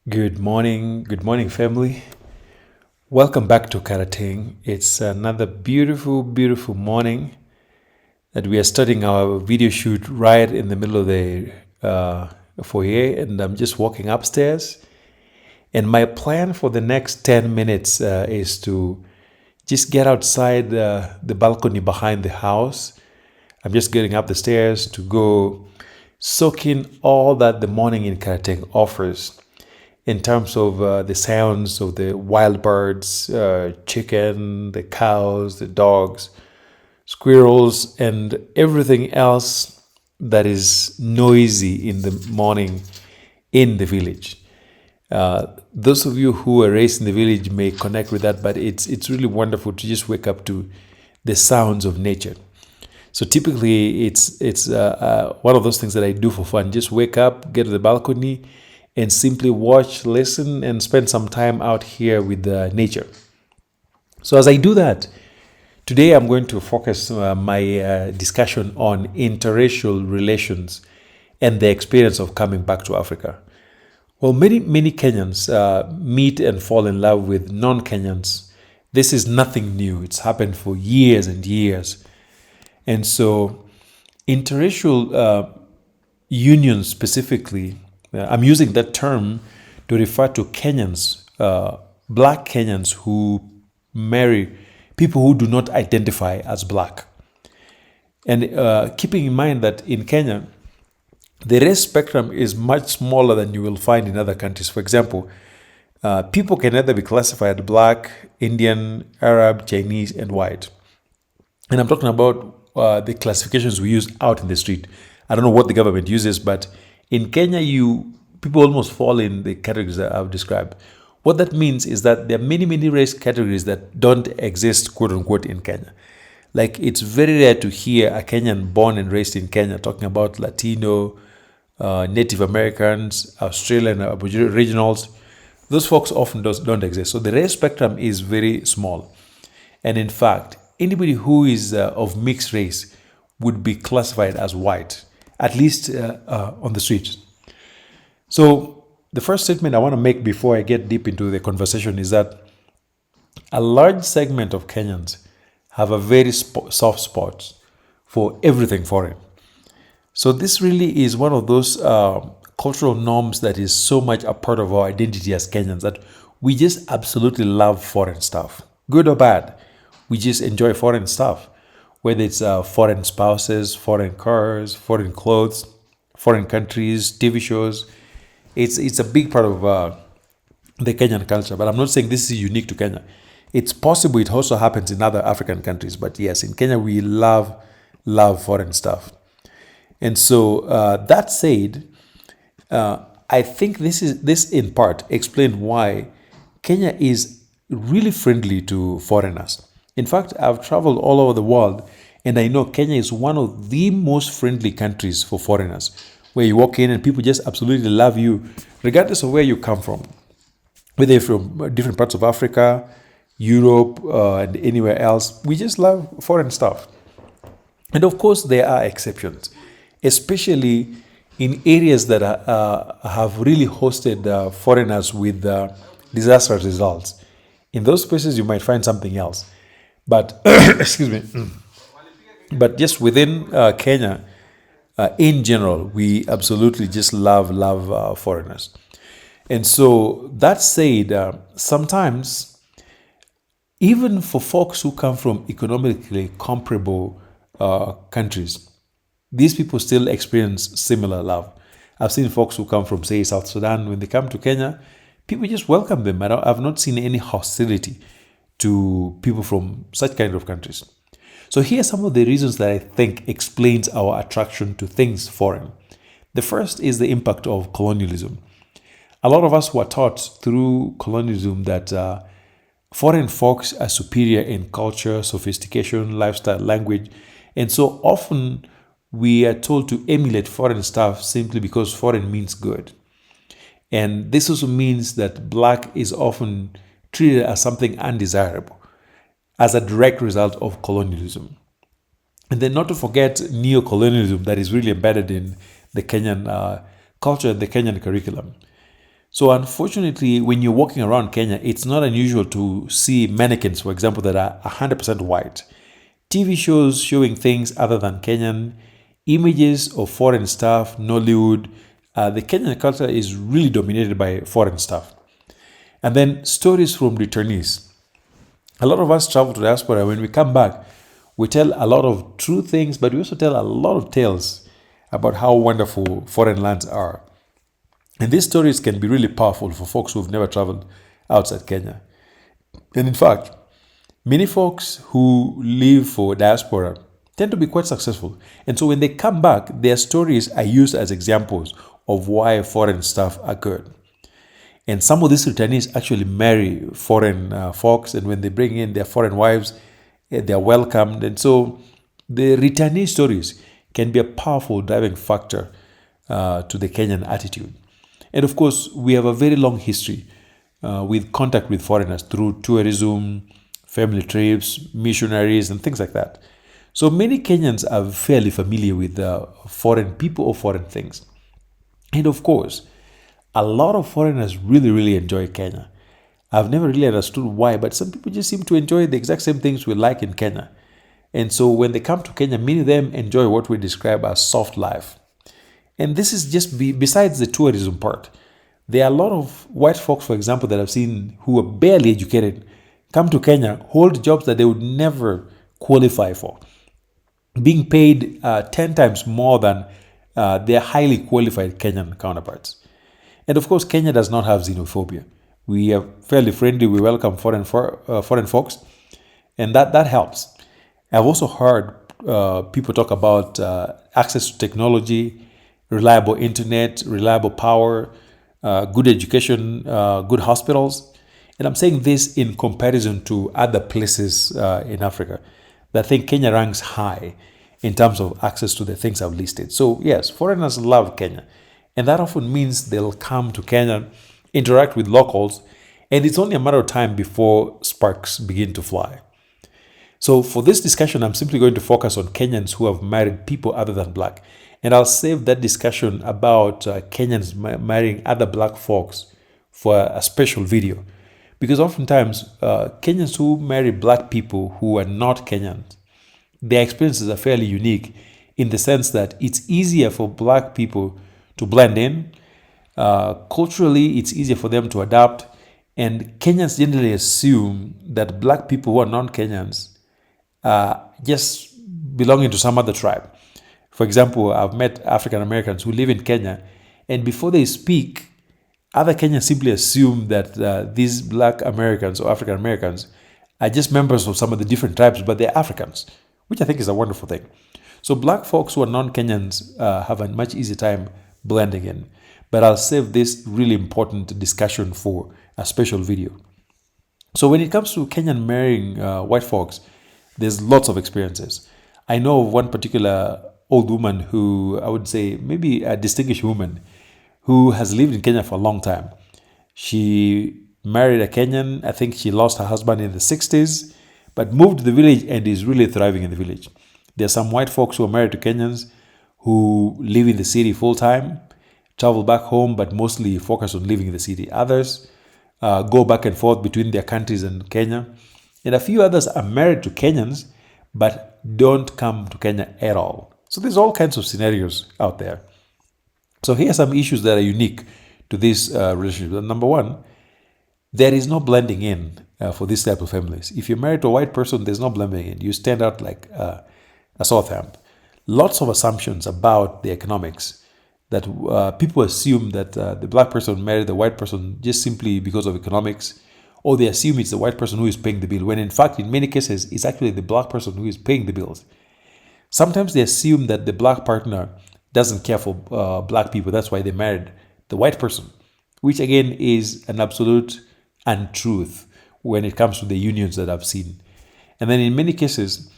Good morning, family. Welcome back to Karating. It's another beautiful, beautiful morning that we are starting our video shoot right in the middle of the foyer, and I'm just walking upstairs. And my plan for the next 10 minutes is to just get outside the balcony behind the house. I'm just getting up the stairs to go soak in all that the morning in Karating offers in terms of the sounds of the wild birds, chicken, the cows, the dogs, squirrels, and everything else that is noisy in the morning in the village. Those of you who are raised in the village may connect with that, but it's really wonderful to just wake up to the sounds of nature. So typically, it's one of those things that I do for fun. Just wake up, get to the balcony, and simply watch, listen, and spend some time out here with nature. So as I do that, today I'm going to focus my discussion on interracial relations and the experience of coming back to Africa. Well, many Kenyans meet and fall in love with non-Kenyans. This is nothing new. It's happened for years and years. And so interracial unions specifically, I'm using that term to refer to Kenyans, black Kenyans who marry people who do not identify as black. And keeping in mind that in Kenya, the race spectrum is much smaller than you will find in other countries. For example, people can either be classified black, Indian, Arab, Chinese, and white. And I'm talking about the classifications we use out in the street. I don't know what the government uses, but in Kenya, people almost fall in the categories that I've described. What that means is that there are many race categories that don't exist, quote unquote, in Kenya. Like it's very rare to hear a Kenyan born and raised in Kenya talking about Latino, Native Americans, Australian Aboriginals. Those folks often don't exist. So the race spectrum is very small. And in fact, anybody who is of mixed race would be classified as white, at least on the streets. So the first statement I want to make before I get deep into the conversation is that a large segment of Kenyans have a very soft spot for everything foreign. So this really is one of those cultural norms that is so much a part of our identity as Kenyans that we just absolutely love foreign stuff, good or bad. We just enjoy foreign stuff, whether it's foreign spouses, foreign cars, foreign clothes, foreign countries, TV shows. It's a big part of the Kenyan culture, but I'm not saying this is unique to Kenya. It's possible it also happens in other African countries, but yes, in Kenya we love foreign stuff. And so that said, I think this in part explains why Kenya is really friendly to foreigners. In fact, I've traveled all over the world, and I know Kenya is one of the most friendly countries for foreigners, where you walk in and people just absolutely love you, regardless of where you come from. Whether you're from different parts of Africa, Europe, and anywhere else, we just love foreign stuff. And of course, there are exceptions, especially in areas that have really hosted foreigners with disastrous results. In those places, you might find something else. But, excuse me, but just within Kenya, in general, we absolutely just love foreigners. And so that said, sometimes even for folks who come from economically comparable countries, these people still experience similar love. I've seen folks who come from, say, South Sudan. When they come to Kenya, people just welcome them. I've not seen any hostility to people from such kind of countries. So here are some of the reasons that I think explains our attraction to things foreign. The first is the impact of colonialism. A lot of us were taught through colonialism that foreign folks are superior in culture, sophistication, lifestyle, language, and so often we are told to emulate foreign stuff simply because foreign means good. And this also means that black is often treated as something undesirable as a direct result of colonialism. And then not to forget neo-colonialism that is really embedded in the Kenyan culture and the Kenyan curriculum. So unfortunately, when you're walking around Kenya, it's not unusual to see mannequins, for example, that are 100% white. TV shows showing things other than Kenyan, images of foreign stuff, Nollywood. The Kenyan culture is really dominated by foreign stuff. And then stories from returnees. A lot of us travel to diaspora. When we come back, we tell a lot of true things, but we also tell a lot of tales about how wonderful foreign lands are. And these stories can be really powerful for folks who've never traveled outside Kenya. And in fact, many folks who live for diaspora tend to be quite successful. And so when they come back, their stories are used as examples of why foreign stuff occurred. And some of these returnees actually marry foreign folks, and when they bring in their foreign wives, they're welcomed. And so the returnee stories can be a powerful driving factor to the Kenyan attitude. And of course, we have a very long history with contact with foreigners through tourism, family trips, missionaries, and things like that. So many Kenyans are fairly familiar with foreign people or foreign things. And of course, a lot of foreigners really, really enjoy Kenya. I've never really understood why, but some people just seem to enjoy the exact same things we like in Kenya. And so when they come to Kenya, many of them enjoy what we describe as soft life. And this is just besides the tourism part. There are a lot of white folks, for example, that I've seen who are barely educated, come to Kenya, hold jobs that they would never qualify for, being paid 10 times more than their highly qualified Kenyan counterparts. And of course, Kenya does not have xenophobia. We are fairly friendly. We welcome foreign folks, and that helps. I've also heard people talk about access to technology, reliable internet, reliable power, good education, good hospitals. And I'm saying this in comparison to other places in Africa that I think Kenya ranks high in terms of access to the things I've listed. So yes, foreigners love Kenya. And that often means they'll come to Kenya, interact with locals, and it's only a matter of time before sparks begin to fly. So for this discussion, I'm simply going to focus on Kenyans who have married people other than black. And I'll save that discussion about Kenyans marrying other black folks for a special video. Because oftentimes, Kenyans who marry black people who are not Kenyans, their experiences are fairly unique in the sense that it's easier for black people to blend in. Culturally, it's easier for them to adapt. And Kenyans generally assume that black people who are non-Kenyans just belonging to some other tribe. For example, I've met African Americans who live in Kenya, and before they speak, other Kenyans simply assume that these black Americans or African Americans are just members of some of the different tribes, but they're Africans, which I think is a wonderful thing. So black folks who are non-Kenyans have a much easier time blending in. But I'll save this really important discussion for a special video. So when it comes to Kenyan marrying white folks, there's lots of experiences. I know of one particular old woman who, I would say maybe a distinguished woman, who has lived in Kenya for a long time. She married a Kenyan. I think she lost her husband in the 60s, but moved to the village and is really thriving in the village. There are some white folks who are married to Kenyans who live in the city full time, travel back home, but mostly focus on living in the city. Others go back and forth between their countries and Kenya. And a few others are married to Kenyans, but don't come to Kenya at all. So there's all kinds of scenarios out there. So here are some issues that are unique to this relationship. Number one, there is no blending in for this type of families. If you're married to a white person, there's no blending in. You stand out like a sore thumb. Lots of assumptions about the economics that people assume that the black person married the white person just simply because of economics, or they assume it's the white person who is paying the bill, when in fact, in many cases, it's actually the black person who is paying the bills. Sometimes they assume that the black partner doesn't care for black people. That's why they married the white person, which again is an absolute untruth when it comes to the unions that I've seen. And then in many cases,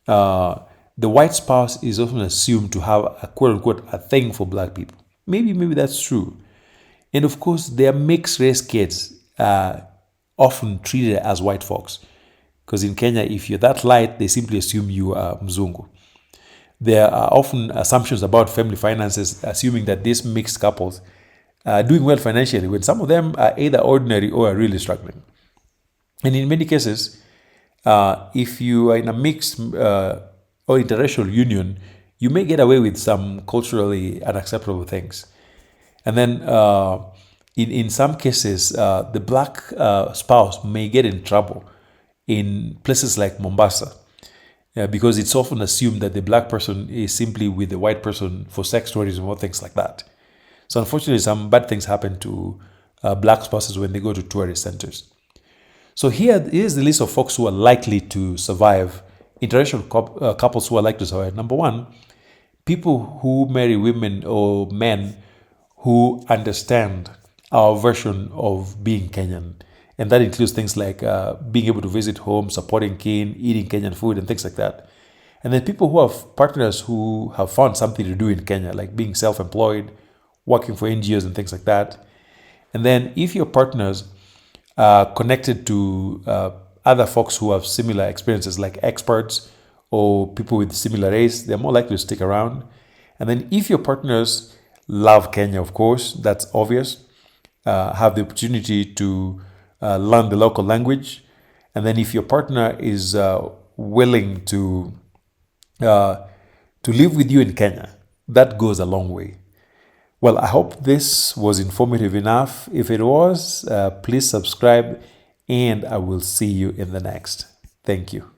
the white spouse is often assumed to have a quote unquote a thing for black people. Maybe that's true. And of course, their mixed race kids are often treated as white folks. Because in Kenya, if you're that light, they simply assume you are Mzungu. There are often assumptions about family finances, assuming that these mixed couples doing well financially, when some of them are either ordinary or are really struggling. And in many cases, if you are in a mixed or interracial union, you may get away with some culturally unacceptable things. And then in some cases, the black spouse may get in trouble in places like Mombasa, because it's often assumed that the black person is simply with the white person for sex tourism or things like that. So unfortunately, some bad things happen to black spouses when they go to tourist centers. So here's the list of folks who are likely to survive, interracial couples who are likely to survive. Number one, people who marry women or men who understand our version of being Kenyan. And that includes things like being able to visit home, supporting kin, eating Kenyan food, and things like that. And then people who have partners who have found something to do in Kenya, like being self-employed, working for NGOs and things like that. And then if your partners are connected to other folks who have similar experiences, like experts or people with similar race, they're more likely to stick around. And then if your partners love Kenya, of course, that's obvious, have the opportunity to learn the local language. And then if your partner is willing to live with you in Kenya, that goes a long way. Well, I hope this was informative enough. If it was, please subscribe, and I will see you in the next. Thank you.